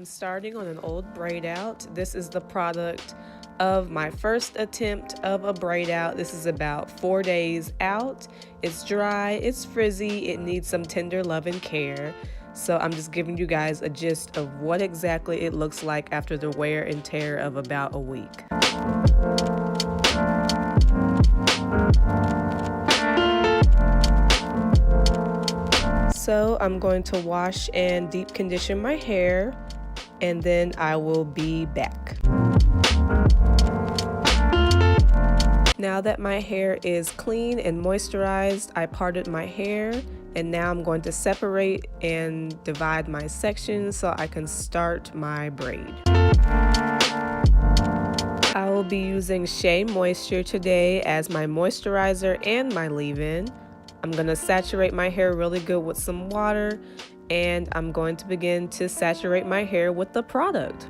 I'm starting on an old braid out. This is the product of my first attempt of a braid out. This is about 4 days out. It's dry, it's frizzy, it needs some tender love and care. So I'm just giving you guys a gist of what exactly it looks like after the wear and tear of about a week. So I'm going to wash and deep condition my hair, and then I will be back. Now that my hair is clean and moisturized, I parted my hair, and now I'm going to separate and divide my sections so I can start my braid. I will be using Shea Moisture today as my moisturizer and my leave-in. I'm going to saturate my hair really good with some water, and I'm going to begin to saturate my hair with the product.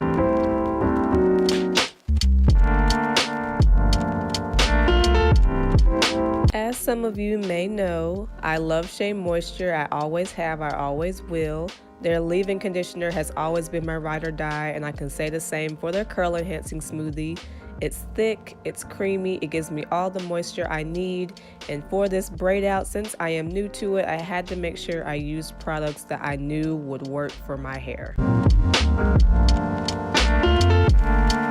As some of you may know, I love Shea Moisture. I always have, I always will. Their leave-in conditioner has always been my ride or die, and I can say the same for their curl enhancing smoothie. It's thick, it's creamy, it gives me all the moisture I need, and for this braid out, since I am new to it, I had to make sure I used products that I knew would work for my hair.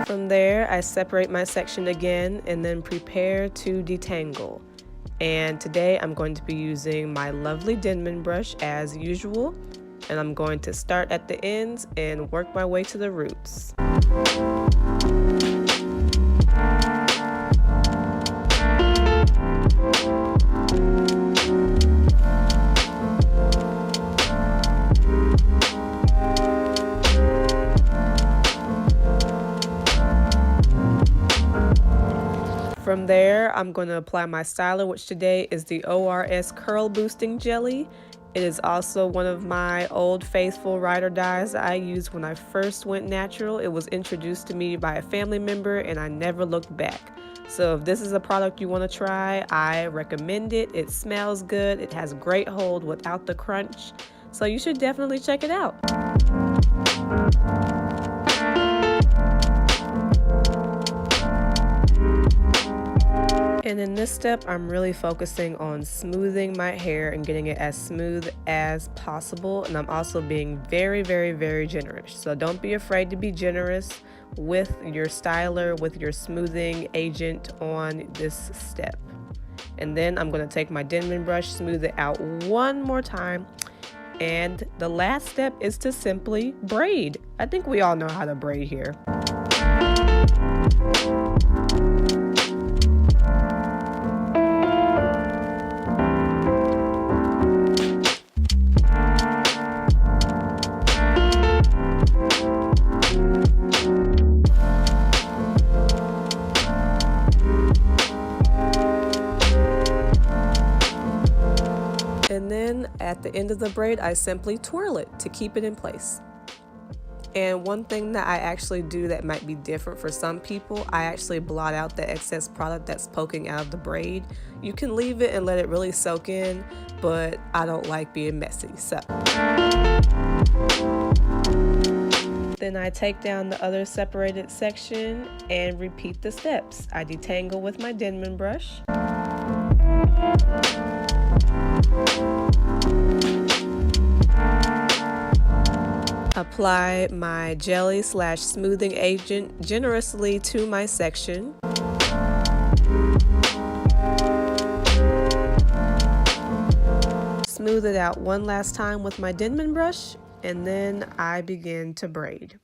From there, I separate my section again and then prepare to detangle. And today I'm going to be using my lovely Denman brush as usual, and I'm going to start at the ends and work my way to the roots. From there, I'm going to apply my styler, which today is the ORS Curl Boosting Jelly. It is also one of my old faithful ride or dies that I used when I first went natural. It was introduced to me by a family member and I never looked back. So if this is a product you want to try, I recommend it. It smells good. It has great hold without the crunch. So you should definitely check it out. And in this step, I'm really focusing on smoothing my hair and getting it as smooth as possible. And I'm also being very, very, very generous. So don't be afraid to be generous with your styler, with your smoothing agent on this step. And then I'm going to take my Denman brush, smooth it out one more time. And the last step is to simply braid. I think we all know how to braid here. And then at the end of the braid, I simply twirl it to keep it in place. And one thing that I actually do that might be different for some people, I actually blot out the excess product that's poking out of the braid. You can leave it and let it really soak in, but I don't like being messy. So then I take down the other separated section and repeat the steps. I detangle with my Denman brush. Apply my jelly / smoothing agent generously to my section. Smooth it out one last time with my Denman brush, and then I begin to braid.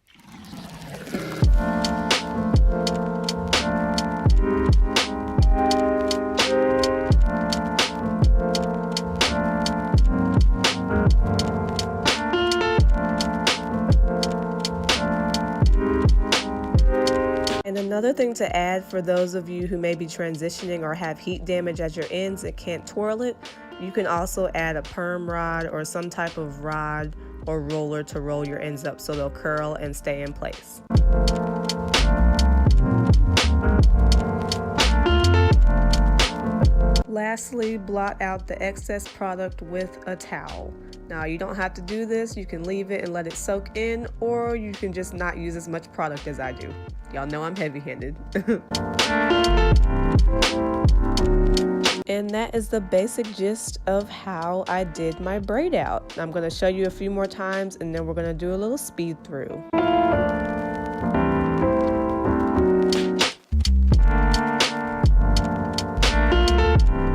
And another thing to add for those of you who may be transitioning or have heat damage at your ends and can't twirl it, you can also add a perm rod or some type of rod or roller to roll your ends up so they'll curl and stay in place. Lastly, blot out the excess product with a towel. Now you don't have to do this, you can leave it and let it soak in, or you can just not use as much product as I do. Y'all know I'm heavy-handed. And that is the basic gist of how I did my braid out. I'm going to show you a few more times and then we're going to do a little speed through.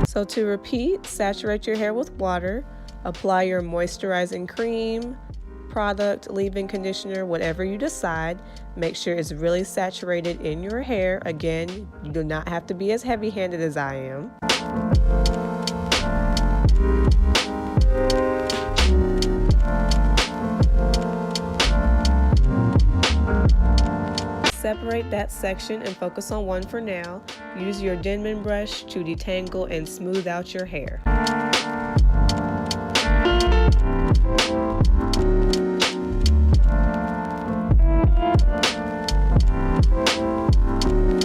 So to repeat, saturate your hair with water, apply your moisturizing cream, product, leave-in conditioner, whatever you decide. Make sure it's really saturated in your hair. Again, you do not have to be as heavy-handed as I am. Separate that section and focus on one for now. Use your Denman brush to detangle and smooth out your hair.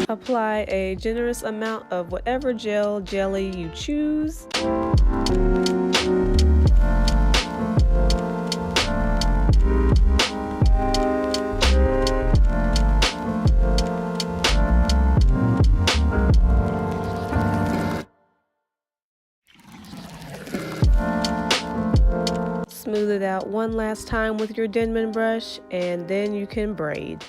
Apply a generous amount of whatever jelly you choose. Smooth it out one last time with your Denman brush, and then you can braid.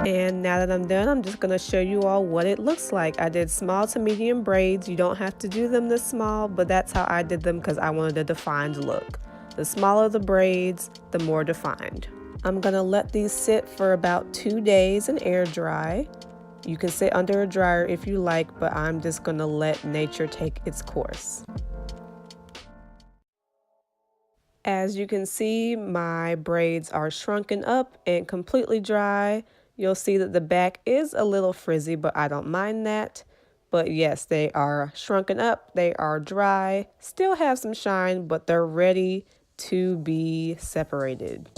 And now that I'm done, I'm just going to show you all what it looks like. I did small to medium braids. You don't have to do them this small, but that's how I did them because I wanted a defined look. The smaller the braids, the more defined. I'm going to let these sit for about 2 days and air dry. You can sit under a dryer if you like, but I'm just going to let nature take its course. As you can see, my braids are shrunken up and completely dry. You'll see that the back is a little frizzy, but I don't mind that. But yes, they are shrunken up, they are dry, still have some shine, but they're ready to be separated.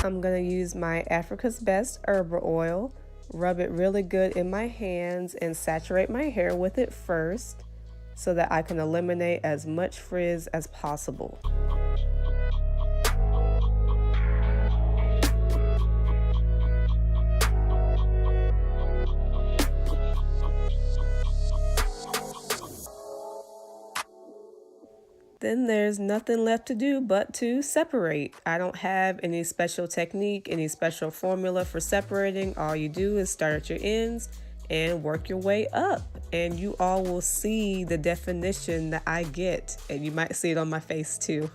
I'm gonna use my Africa's Best Herbal Oil, rub it really good in my hands and saturate my hair with it first so that I can eliminate as much frizz as possible. then there's nothing left to do but to separate. I don't have any special technique, any special formula for separating. All you do is start at your ends and work your way up, and you all will see the definition that I get, and you might see it on my face too.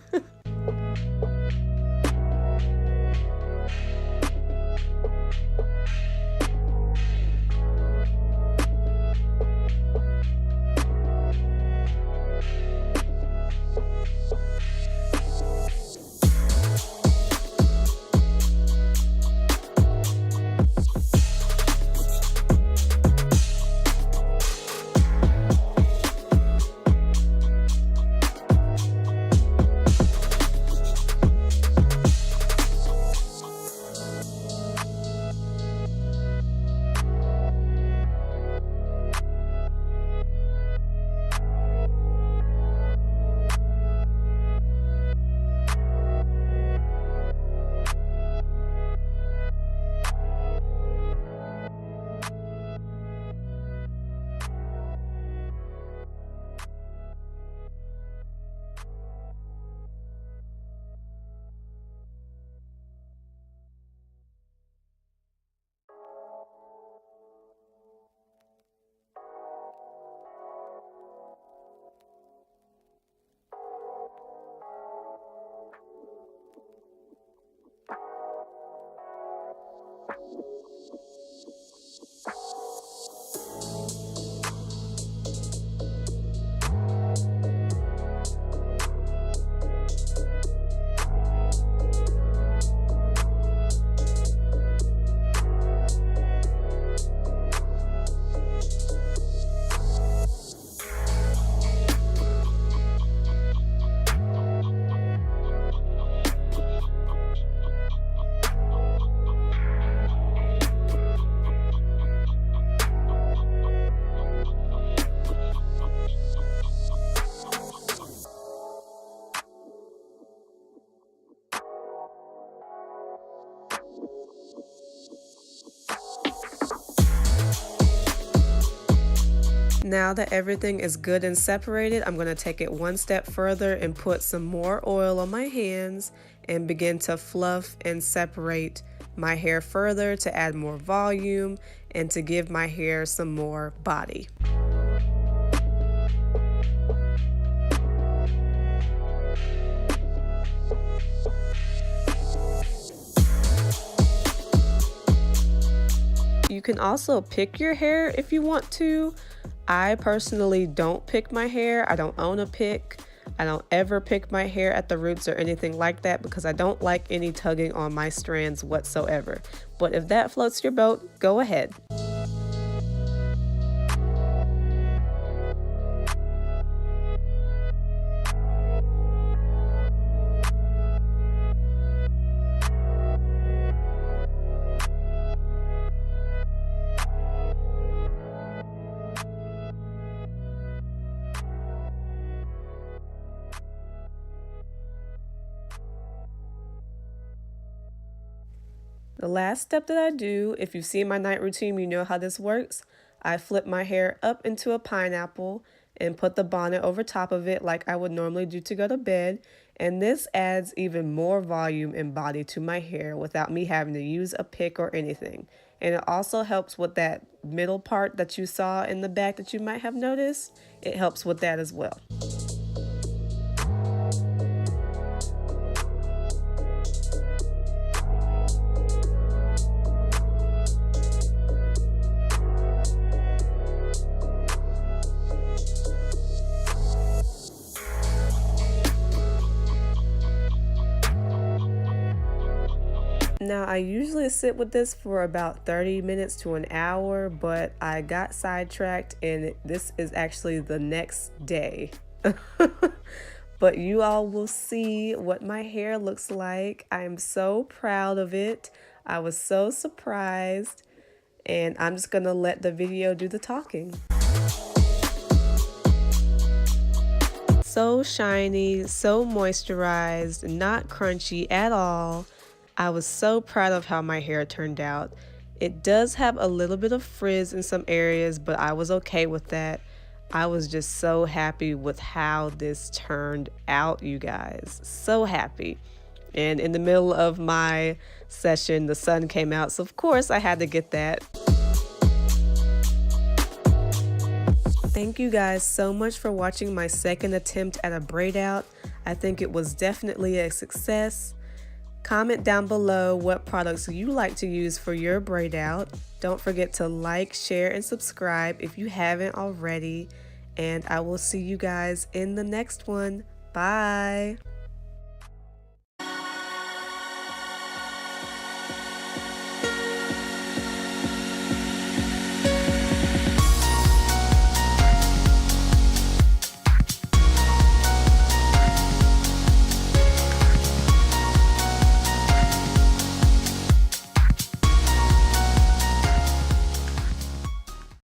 Now that everything is good and separated, I'm going to take it one step further and put some more oil on my hands and begin to fluff and separate my hair further to add more volume and to give my hair some more body. You can also pick your hair if you want to. I personally don't pick my hair. I don't own a pick. I don't ever pick my hair at the roots or anything like that because I don't like any tugging on my strands whatsoever. But if that floats your boat, go ahead. The last step that I do, if you've seen my night routine, you know how this works. I flip my hair up into a pineapple and put the bonnet over top of it like I would normally do to go to bed. And this adds even more volume and body to my hair without me having to use a pick or anything. And it also helps with that middle part that you saw in the back that you might have noticed. It helps with that as well. Now, I usually sit with this for about 30 minutes to an hour, but I got sidetracked and this is actually the next day. But you all will see what my hair looks like. I am so proud of it. I was so surprised, and I'm just gonna let the video do the talking. So shiny, so moisturized, not crunchy at all. I was so proud of how my hair turned out. It does have a little bit of frizz in some areas, but I was okay with that. I was just so happy with how this turned out, you guys. So happy. And in the middle of my session, the sun came out, so of course I had to get that. Thank you guys so much for watching my second attempt at a braid out. I think it was definitely a success. Comment down below what products you like to use for your braid out. Don't forget to like, share, and subscribe if you haven't already. And I will see you guys in the next one. Bye!